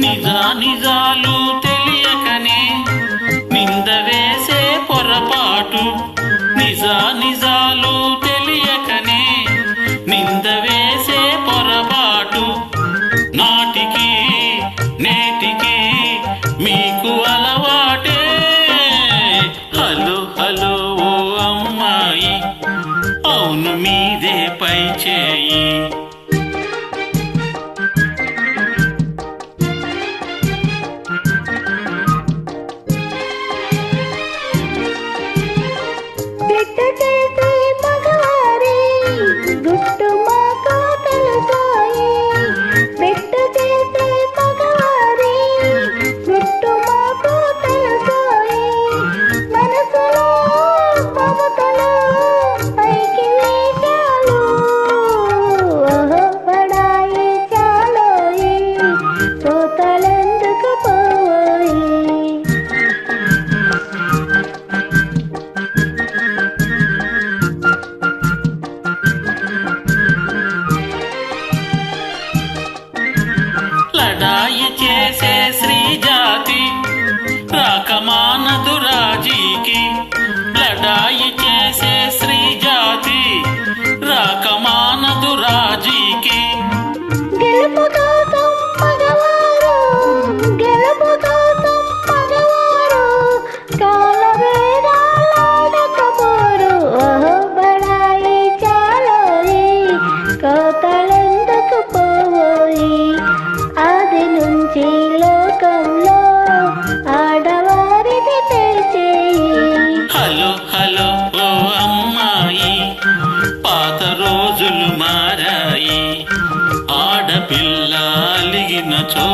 నిజాలు తెలియకనే నింద వేసే పొరపాటు. నిజాలు తెలియకనే నింద వేసే పొరపాటు. నాటికి నేటికి మీకు అలవాటే. హలో హలో ఓ అమ్మాయి, అవును మీదే పై చేయి. లడాయి చేసే స్త్రీ జాతి రాకమానదు రాజీకి. లడాయి చేసే స్త్రీ జాతి రాకమానదు రాజీకి. హలో హలో ఓ అమ్మాయి, పాత రోజులు మారాయి. ఆడపిల్ల అలిగినచో